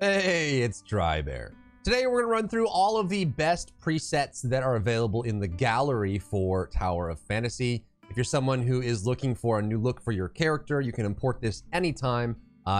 Hey, it's Dry Bear. Today we're going to run through all of the best presets that are available in the gallery for Tower of Fantasy. If you're someone who is looking for a new look for your character, you can import this anytime.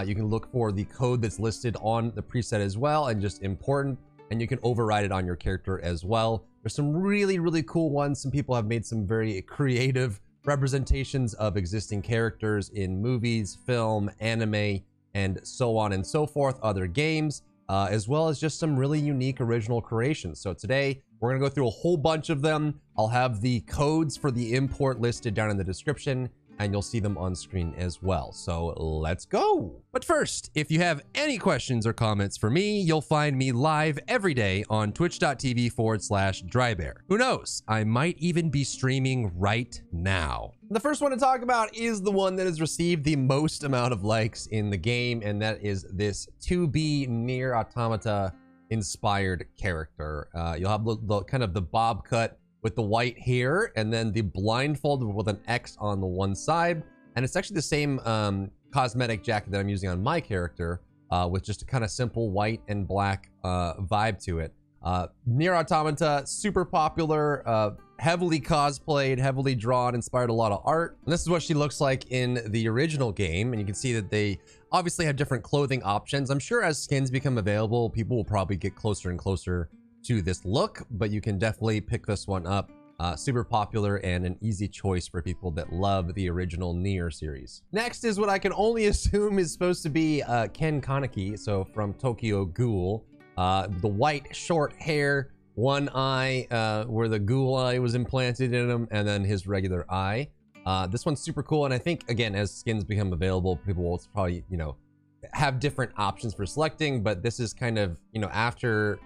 You can look for the code that's listed on the preset as well and just import it, and you can override it on your character as well. There's some really cool ones. Some people have made some very creative representations of existing characters in movies, film, anime, and so on and so forth, other games, as well as just some really unique original creations. So today we're gonna go through a whole bunch of them. I'll have the codes for the import listed down in the description, and you'll see them on screen as well. So let's go. But first, if you have any questions or comments for me, you'll find me live every day on twitch.tv/drybear. Who knows? I might even be streaming right now. The first one to talk about is the one that has received the most amount of likes in the game, and that is this 2B Nier Automata inspired character. You'll have the kind of the bob cut with the white hair, and then the blindfold with an X on the one side. And it's actually the same cosmetic jacket that I'm using on my character, with just a kind of simple white and black vibe to it. Nier Automata, super popular, heavily cosplayed, heavily drawn, inspired a lot of art. And this is what she looks like in the original game. And you can see that they obviously have different clothing options. I'm sure as skins become available, people will probably get closer and closer to this look, but you can definitely pick this one up. Super popular and an easy choice for people that love the original Nier series. Next is what I can only assume is supposed to be Ken Kaneki, so from Tokyo Ghoul. The white short hair, one eye where the ghoul eye was implanted in him, and then his regular eye. This one's super cool, and I think, again, as skins become available, people will probably, have different options for selecting, but this is kind of, after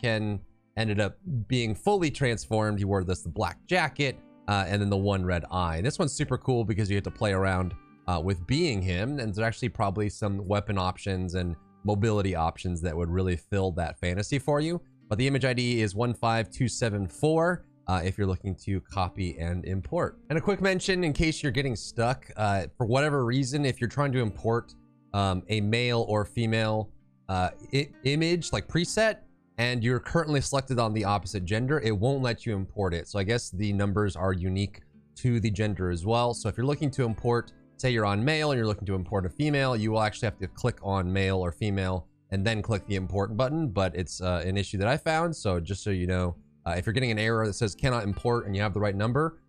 Ken ended up being fully transformed, he wore the black jacket, and then the one red eye. And this one's super cool because you have to play around with being him, and there's actually probably some weapon options and mobility options that would really fill that fantasy for you. But the image ID is 15274 if you're looking to copy and import. And a quick mention in case you're getting stuck, for whatever reason, if you're trying to import a male or female image like preset, and you're currently selected on the opposite gender, it won't let you import it. So I guess the numbers are unique to the gender as well. So if you're looking to import, say you're on male and you're looking to import a female, you will actually have to click on male or female and then click the import button. But it's an issue that I found. So just so you know, if you're getting an error that says cannot import and you have the right number,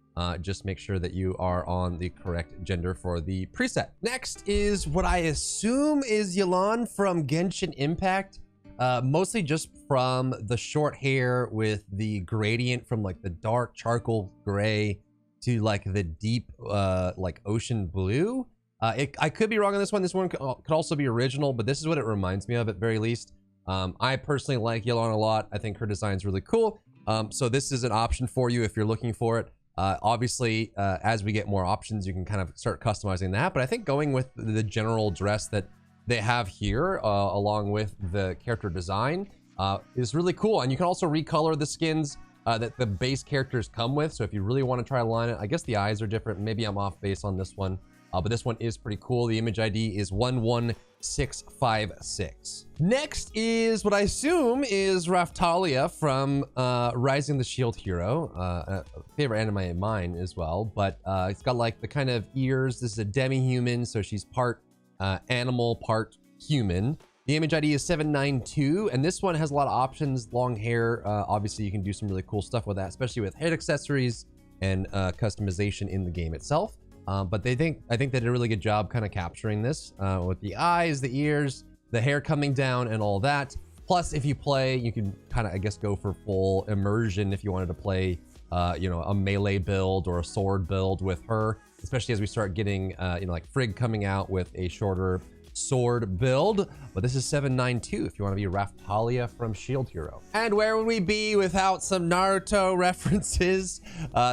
just make sure that you are on the correct gender for the preset. Next is what I assume is Yelan from Genshin Impact, mostly just from the short hair with the gradient from like the dark charcoal gray to like the deep like ocean blue. I could be wrong on this one. This one could also be original, but this is what it reminds me of at very least. I personally like Yelan a lot. I think her design is really cool. So this is an option for you if you're looking for it. Obviously, as we get more options, you can kind of start customizing that. But I think going with the general dress that they have here, along with the character design, is really cool. And you can also recolor the skins that the base characters come with. So if you really want to try to line it, I guess the eyes are different. Maybe I'm off base on this one. But this one is pretty cool. The image ID is 11656. Next is what I assume is Raphtalia from Rising the Shield Hero, a favorite anime of mine as well. But it's got like the kind of ears. This is a demi-human, so she's part animal, part human. The image ID is 792, and this one has a lot of options. Long hair, obviously you can do some really cool stuff with that, especially with head accessories and customization in the game itself. But I think they did a really good job kind of capturing this with the eyes, the ears, the hair coming down, and all that. Plus, if you play, you can kind of, I guess, go for full immersion if you wanted to play, a melee build or a sword build with her, especially as we start getting, like Frigg coming out with a shorter sword build. But this is 792 if you want to be Raphtalia from Shield Hero. And where would we be without some Naruto references?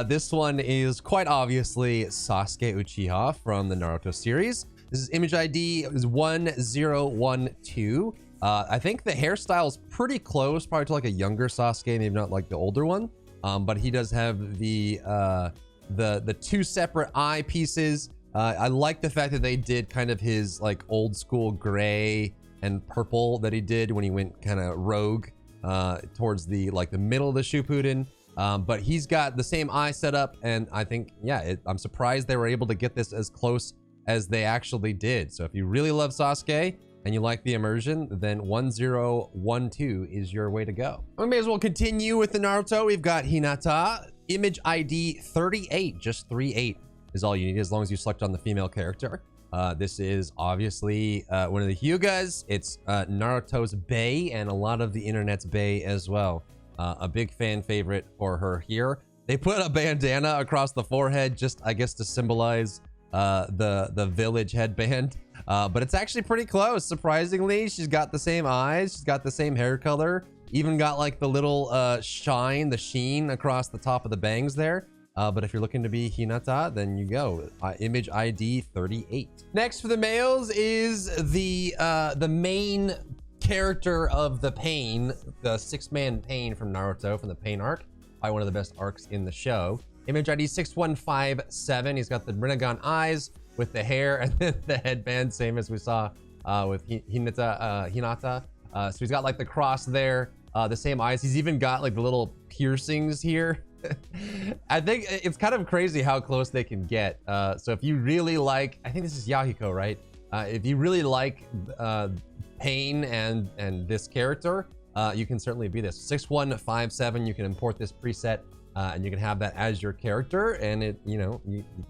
This one is quite obviously Sasuke Uchiha from the Naruto series. This is image ID is 1012. I think the hairstyle is pretty close, probably to like a younger Sasuke, maybe not like the older one. But he does have the two separate eye pieces. I like the fact that they did kind of his like old school gray and purple that he did when he went kind of rogue towards the middle of the Shippuden. But he's got the same eye setup, and I think, yeah, I'm surprised they were able to get this as close as they actually did. So if you really love Sasuke and you like the immersion, then 1012 is your way to go. We may as well continue with the Naruto. We've got Hinata, image ID 38, just 38 is all you need as long as you select on the female character. This is obviously one of the Hyugas. It's Naruto's bae and a lot of the internet's bae as well. A big fan favorite for her here. They put a bandana across the forehead just, I guess, to symbolize the village headband. But it's actually pretty close. Surprisingly, she's got the same eyes. She's got the same hair color. Even got like the little shine, the sheen across the top of the bangs there. But if you're looking to be Hinata, then you go. Image ID 38. Next for the males is the main character of the Pain, the 6-man Pain from Naruto, from the Pain arc. Probably one of the best arcs in the show. Image ID 6157. He's got the Rinnegan eyes with the hair and then the headband, same as we saw with Hinata. So he's got like the cross there, the same eyes. He's even got like the little piercings here. I think it's kind of crazy how close they can get. So if you really like, I think this is Yahiko, right? If you really like Pain and this character, you can certainly be this. 6157, you can import this preset and you can have that as your character, and it, you know,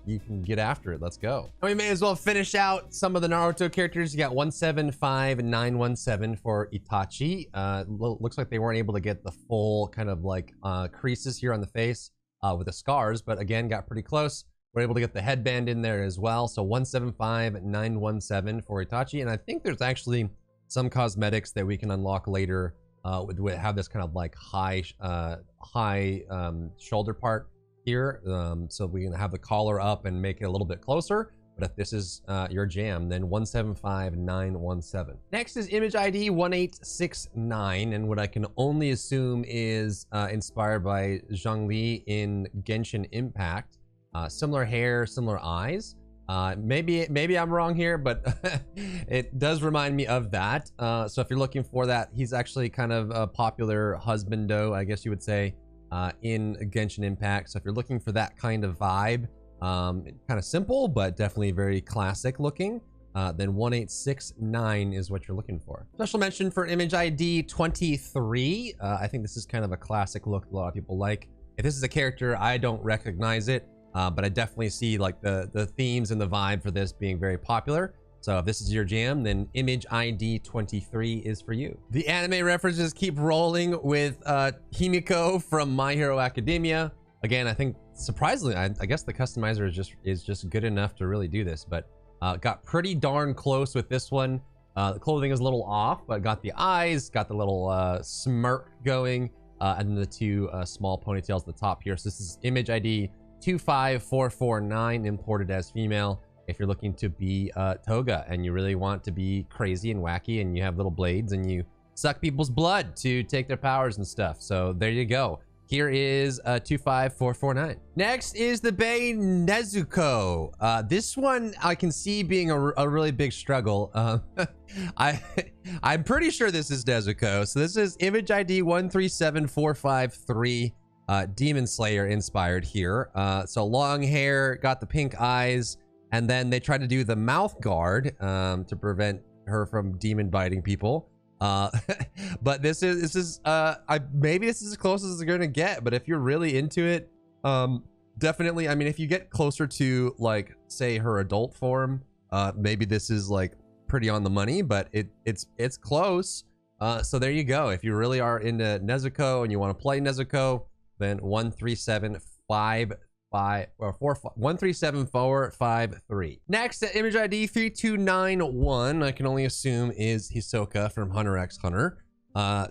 you can get after it. Let's go. And we may as well finish out some of the Naruto characters. You got 175917 for Itachi. Looks like they weren't able to get the full kind of like creases here on the face with the scars, but again, got pretty close. We're able to get the headband in there as well. So 175917 for Itachi, and I think there's actually some cosmetics that we can unlock later would have this kind of like high shoulder part here, so we can have the collar up and make it a little bit closer. But if this is your jam, then 175917. Next is image ID 1869, and what I can only assume is inspired by Zhongli in Genshin Impact. Similar hair, similar eyes. Maybe I'm wrong here, but it does remind me of that. So if you're looking for that, he's actually kind of a popular husbando, I guess you would say, in Genshin Impact. So if you're looking for that kind of vibe, kind of simple, but definitely very classic looking, then 1869 is what you're looking for. Special mention for image ID 23. I think this is kind of a classic look a lot of people like. If this is a character, I don't recognize it. But I definitely see like the themes and the vibe for this being very popular. So if this is your jam, then image ID 23 is for you. The anime references keep rolling with Himiko from My Hero Academia. Again, I think surprisingly, I guess the customizer is just good enough to really do this, but got pretty darn close with this one. The clothing is a little off, but got the eyes, got the little smirk going, and then the two small ponytails at the top here. So this is image ID 25449, imported as female. If you're looking to be Toga and you really want to be crazy and wacky and you have little blades and you suck people's blood to take their powers and stuff. So there you go. Here is 25449. Next is the Bae Nezuko. This one I can see being a really big struggle. I'm pretty sure this is Nezuko. So this is image ID 137453. Demon Slayer inspired here. So long hair, got the pink eyes, and then they tried to do the mouth guard to prevent her from demon biting people. But this is maybe this is as close as it's gonna get. But if you're really into it, definitely. I mean, if you get closer to like say her adult form, maybe this is like pretty on the money. But it's close. So there you go. If you really are into Nezuko and you want to play Nezuko, then 137453. Next, at image ID 3291, I can only assume is Hisoka from Hunter x Hunter.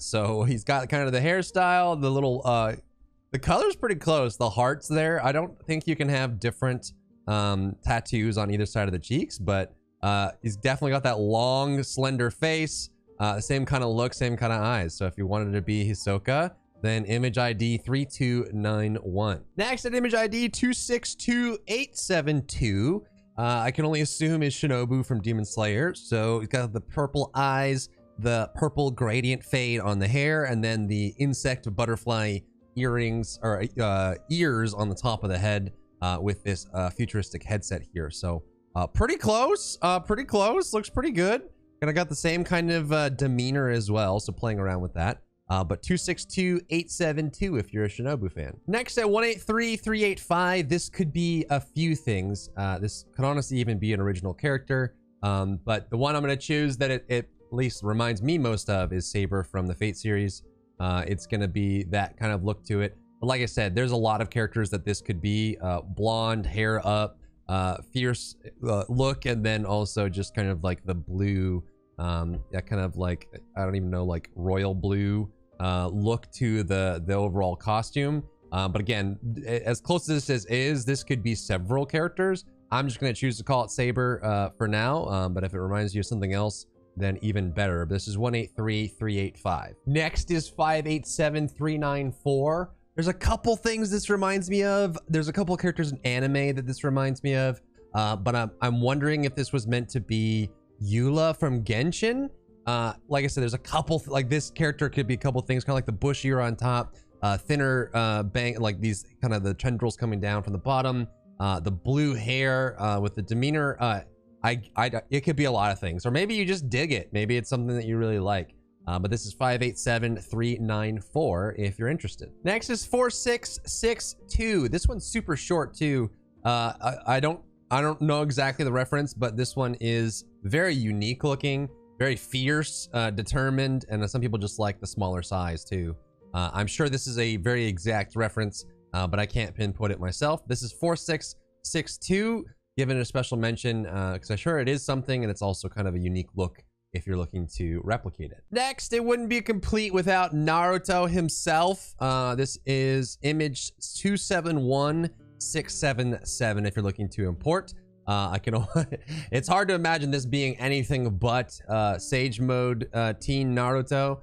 So he's got kind of the hairstyle, the little the color's pretty close. The heart's there. I don't think you can have different tattoos on either side of the cheeks, but he's definitely got that long, slender face, same kind of look, same kind of eyes. So if you wanted to be Hisoka, then image ID 3291. Next, at image ID 262872, I can only assume is Shinobu from Demon Slayer. So he's got the purple eyes, the purple gradient fade on the hair, and then the insect butterfly earrings or ears on the top of the head with this futuristic headset here. So pretty close, looks pretty good. And I got the same kind of demeanor as well, so playing around with that. But 262872 if you're a Shinobu fan. Next at 183385, this could be a few things. This could honestly even be an original character. But the one I'm going to choose that it at least reminds me most of is Saber from the Fate series. It's going to be that kind of look to it. But like I said, there's a lot of characters that this could be. Blonde, hair up, fierce look, and then also just kind of like the blue, that kind of like, I don't even know, like royal blue look to the overall costume. But again, as close as this is, this could be several characters. I'm just going to choose to call it Saber for now, but if it reminds you of something else, then even better. This is 183385. Next is 587394. There's a couple things this reminds me of. There's a couple characters in anime that this reminds me of, but I'm wondering if this was meant to be Eula from Genshin. Like I said, there's a couple, like this character could be a couple things, kind of like the bushier on top, thinner bang, like these kind of the tendrils coming down from the bottom, the blue hair with the demeanor. It could be a lot of things, or maybe you just dig it. Maybe it's something that you really like. But this is 587394 if you're interested. Next is 4662. This one's super short too. I don't know exactly the reference, but this one is very unique looking, very fierce, determined, and some people just like the smaller size too. I'm sure this is a very exact reference, but I can't pinpoint it myself. This is 4662. Given a special mention because I'm sure it is something, and it's also kind of a unique look if you're looking to replicate it. Next, it wouldn't be complete without Naruto himself. This is image 271677 if you're looking to import. It's hard to imagine this being anything but Sage Mode teen Naruto.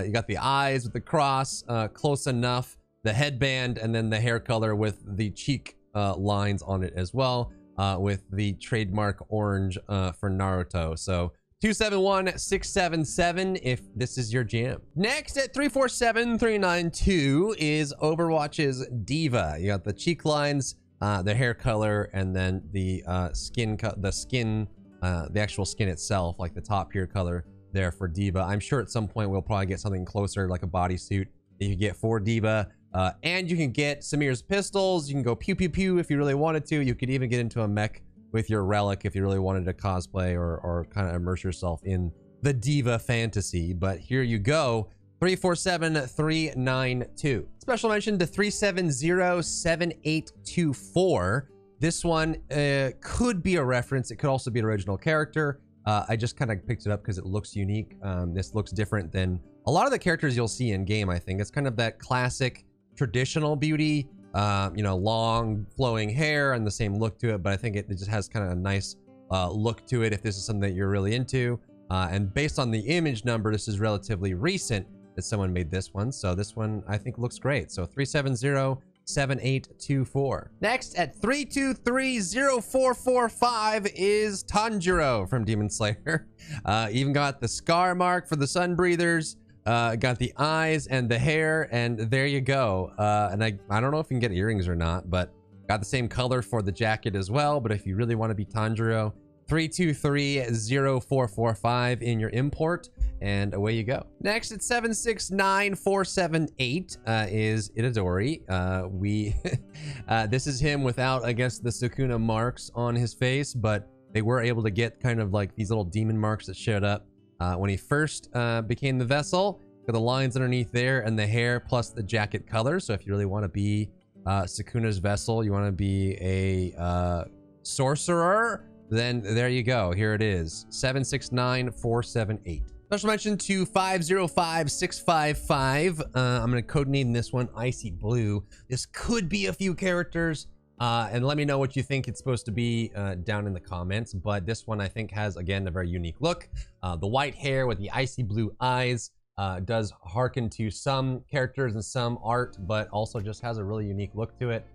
You got the eyes with the cross, close enough, the headband, and then the hair color with the cheek lines on it as well. With the trademark orange for Naruto. So 271677 if this is your jam. Next at 347392 is Overwatch's D.Va. You got the cheek lines, the hair color, and then the the actual skin itself, like the top here color there for D.Va. I'm sure at some point we'll probably get something closer, like a bodysuit that you can get for D.Va. And you can get Samir's pistols. You can go pew pew pew if you really wanted to. You could even get into a mech with your relic if you really wanted to cosplay or kind of immerse yourself in the D.Va fantasy. But here you go, 347392. Special mention to 3707824. This one could be a reference. It could also be an original character. I just kind of picked it up because it looks unique. This looks different than a lot of the characters you'll see in game. I think it's kind of that classic traditional beauty, you know, long flowing hair and the same look to it, but I think it just has kind of a nice look to it if this is something that you're really into. And based on the image number, this is relatively recent that someone made this one, so this one I think looks great. So 3707824. Next at 3230445 is Tanjiro from Demon Slayer. Even got the scar mark for the sun breathers. Got the eyes and the hair, and there you go. And I don't know if you can get earrings or not, but got the same color for the jacket as well. But if you really want to be Tanjiro, 3230445 in your import, and away you go. Next at 769478 is Itadori. This is him without, I guess, the Sukuna marks on his face, but they were able to get kind of like these little demon marks that showed up when he first became the vessel. Got the lines underneath there and the hair plus the jacket color. So if you really want to be Sukuna's vessel, you want to be a sorcerer, then there you go. Here it is, 769478. Special mention to 505655. I'm going to codename this one Icy Blue. This could be a few characters. And let me know what you think it's supposed to be down in the comments. But this one I think has, again, a very unique look. The white hair with the icy blue eyes does hearken to some characters and some art, but also just has a really unique look to it.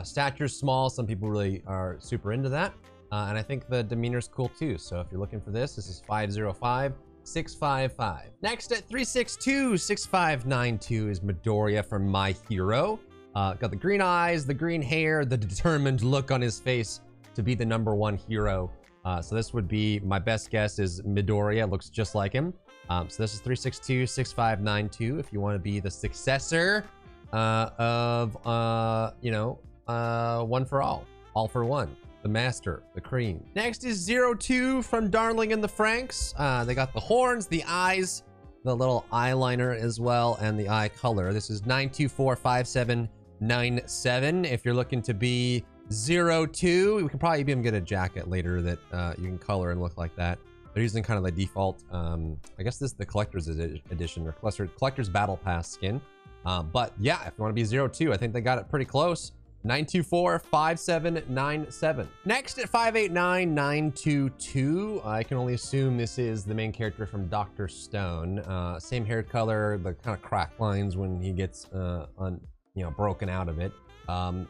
Stature's small. Some people really are super into that. And I think the demeanor's cool too. So if you're looking for this, this is 505655. 655. Next at 3626592 is Midoriya from My Hero. Got the green eyes, the green hair, the determined look on his face to be the #1 hero. So this would be, my best guess is Midoriya, looks just like him. So this is 3626592 if you want to be the successor of One for All for One, the master, the cream. Next is 02 from Darling in the Franxx. They got the horns, the eyes, the little eyeliner as well, and the eye color. This is 9245797 if you're looking to be 02. We can probably even get a jacket later that you can color and look like that. They're using kind of the default, I guess this is the collector's edition or collector's battle pass skin. But yeah, if you want to be 02, I think they got it pretty close. 9245797. Next at 589922, I can only assume this is the main character from Dr. Stone. Same hair color, the kind of crack lines when he gets broken out of it. I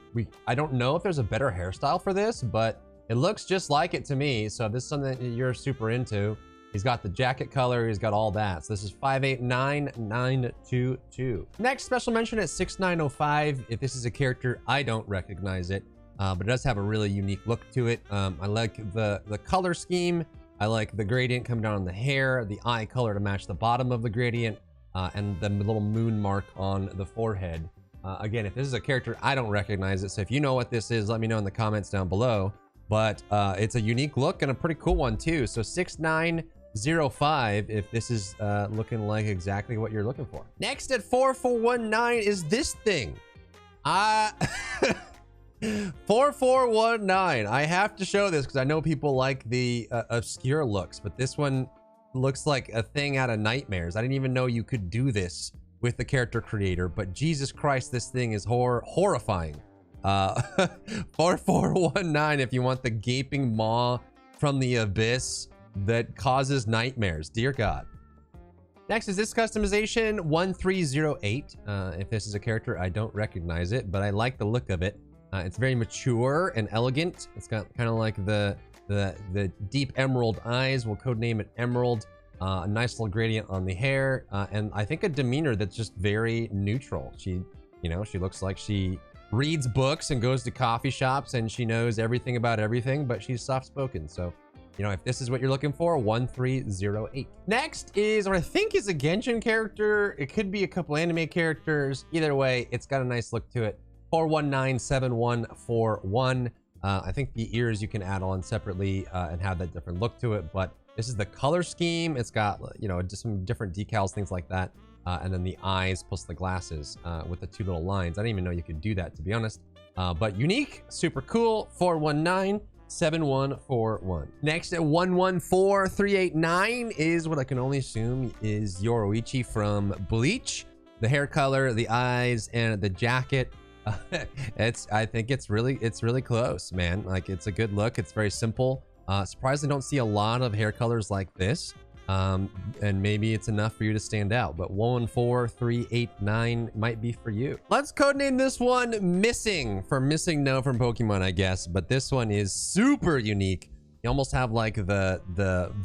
don't know if there's a better hairstyle for this, but it looks just like it to me. So if this is something that you're super into, he's got the jacket color, he's got all that. So this is 589922. Next special mention at 6905. If this is a character, I don't recognize it, but it does have a really unique look to it. I like the color scheme. I like the gradient coming down on the hair, the eye color to match the bottom of the gradient, and the little moon mark on the forehead. Again, if this is a character, I don't recognize it. So if you know what this is, let me know in the comments down below. But it's a unique look and a pretty cool one too. So 6905 if this is looking like exactly what you're looking for. Next at 4419 is this thing. 4419. I have to show this because I know people like the obscure looks, but this one looks like a thing out of nightmares. I didn't even know you could do this with the character creator, but Jesus Christ, this thing is horrifying. 4419 if you want the gaping maw from the abyss that causes nightmares. Dear God. Next is this customization 1308. If this is a character, I don't recognize it, but I like the look of it. It's very mature and elegant. It's got kind of like the deep emerald eyes. We'll codename it Emerald. A nice little gradient on the hair, and I think a demeanor that's just very neutral. She looks like she reads books and goes to coffee shops and she knows everything about everything, but she's soft-spoken. So, if this is what you're looking for, 1308. Next is what I think is a Genshin character. It could be a couple anime characters. Either way, it's got a nice look to it. 4197141. I think the ears you can add on separately and have that different look to it, but this is the color scheme. It's got, just some different decals, things like that. And then the eyes plus the glasses with the two little lines. I didn't even know you could do that, to be honest. But unique, super cool. 4197141. Next at 114389 is what I can only assume is Yoruichi from Bleach. The hair color, the eyes, and the jacket. I think it's really close, man. Like, it's a good look. It's very simple. Surprised I don't see a lot of hair colors like this. And maybe it's enough for you to stand out, but 114389 might be for you. Let's codename this one Missing, for Missing No from Pokemon, I guess, but this one is super unique. You almost have like the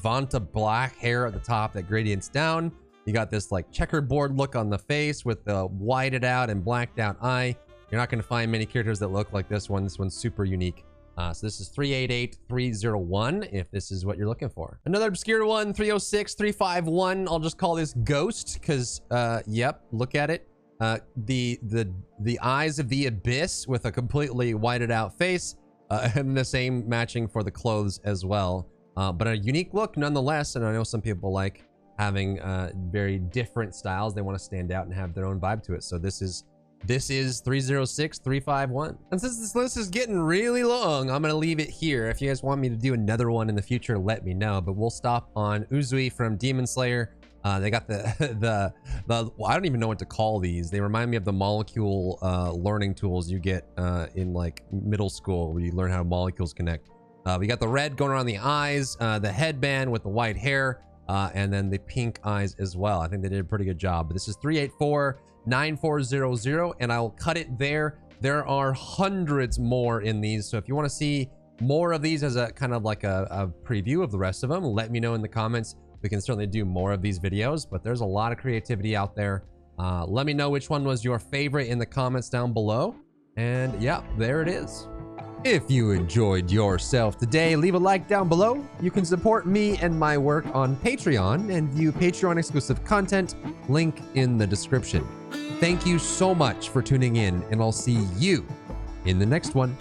Vanta black hair at the top that gradients down. You got this like checkerboard look on the face with the whited out and blacked out eye. You're not going to find many characters that look like this one. This one's super unique. So this is 388301 if this is what you're looking for. Another obscure one, 306351. I'll just call this Ghost because, yep, look at it. The eyes of the abyss with a completely whited out face, and the same matching for the clothes as well. But a unique look nonetheless, and I know some people like having very different styles. They want to stand out and have their own vibe to it. So this is 306351. And since this list is getting really long, I'm gonna leave it here. If you guys want me to do another one in the future, let me know. But we'll stop on Uzui from Demon Slayer. They got the I don't even know what to call these. They remind me of the molecule learning tools you get in like middle school, where you learn how molecules connect. We got the red going around the eyes, the headband with the white hair, and then the pink eyes as well. I think they did a pretty good job. But this is 3849400, and I'll cut it there. There are hundreds more in these, so if you want to see more of these as a kind of like a preview of the rest of them, let me know in the comments we can certainly do more of these videos, but there's a lot of creativity out there. Let me know which one was your favorite in the comments down below. And yeah, there it is. If you enjoyed yourself today, leave a like down below. You can support me and my work on Patreon and view Patreon exclusive content, link in the description. Thank you so much for tuning in, and I'll see you in the next one.